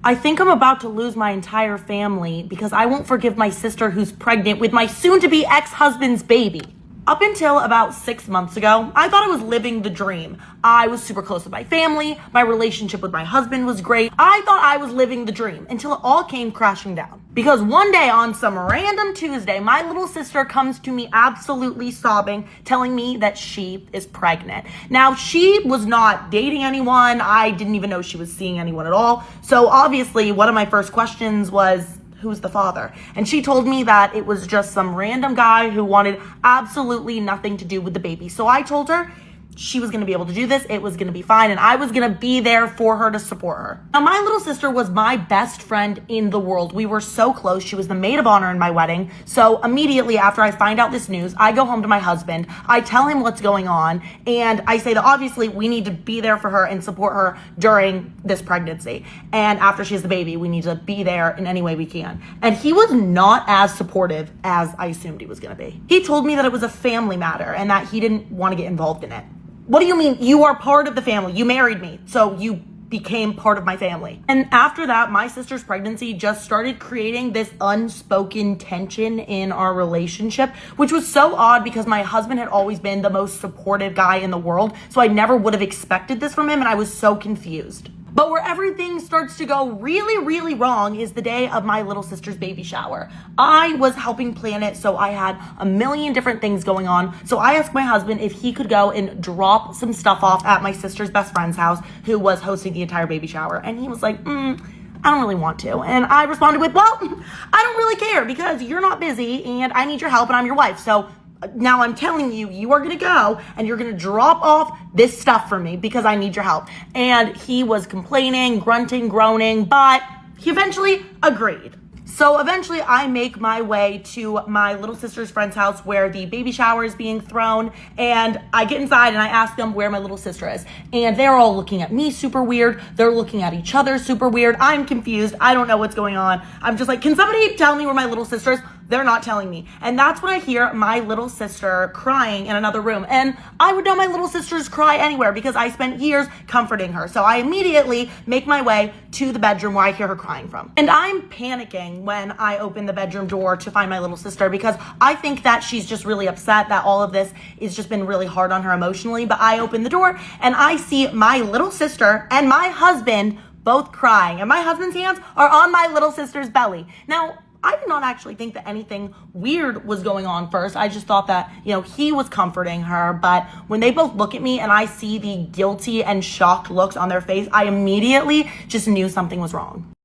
I think I'm about to lose my entire family because I won't forgive my sister who's pregnant with my soon-to-be ex-husband's baby. Up until about 6 months ago, I thought I was living the dream. I was super close with my family. My relationship with my husband was great. I thought I was living the dream until it all came crashing down. Because one day on some random Tuesday, my little sister comes to me absolutely sobbing, telling me that she is pregnant. Now, she was not dating anyone. I didn't even know she was seeing anyone at all. So obviously, one of my first questions was, who's the father? And she told me that it was just some random guy who wanted absolutely nothing to do with the baby. So I told her she was going to be able to do this. It was going to be fine. And I was going to be there for her to support her. Now, my little sister was my best friend in the world. We were so close. She was the maid of honor in my wedding. So immediately after I find out this news, I go home to my husband. I tell him what's going on. And I say that obviously we need to be there for her and support her during this pregnancy. And after she has the baby, we need to be there in any way we can. And he was not as supportive as I assumed he was going to be. He told me that it was a family matter and that he didn't want to get involved in it. What do you mean? You are part of the family. You married me, so you became part of my family. And after that, my sister's pregnancy just started creating this unspoken tension in our relationship, which was so odd because my husband had always been the most supportive guy in the world. So I never would have expected this from him, and I was so confused. But where everything starts to go really, really wrong is the day of my little sister's baby shower. I was helping plan it, so I had a million different things going on. So I asked my husband if he could go and drop some stuff off at my sister's best friend's house, who was hosting the entire baby shower. And he was like, I don't really want to. And I responded with, well, I don't really care because you're not busy and I need your help and I'm your wife. So now I'm telling you, you are going to go and you're going to drop off this stuff for me because I need your help. And he was complaining, grunting, groaning, but he eventually agreed. So eventually I make my way to my little sister's friend's house where the baby shower is being thrown. And I get inside and I ask them where my little sister is. And they're all looking at me super weird. They're looking at each other super weird. I'm confused. I don't know what's going on. I'm just like, can somebody tell me where my little sister is? They're not telling me. And that's when I hear my little sister crying in another room. And I would know my little sisters cry anywhere because I spent years comforting her. So I immediately make my way to the bedroom where I hear her crying from. And I'm panicking when I open the bedroom door to find my little sister because I think that she's just really upset that all of this has just been really hard on her emotionally. But I open the door and I see my little sister and my husband both crying. And my husband's hands are on my little sister's belly. Now, I did not actually think that anything weird was going on first. I just thought that, he was comforting her. But when they both look at me and I see the guilty and shocked looks on their face, I immediately just knew something was wrong.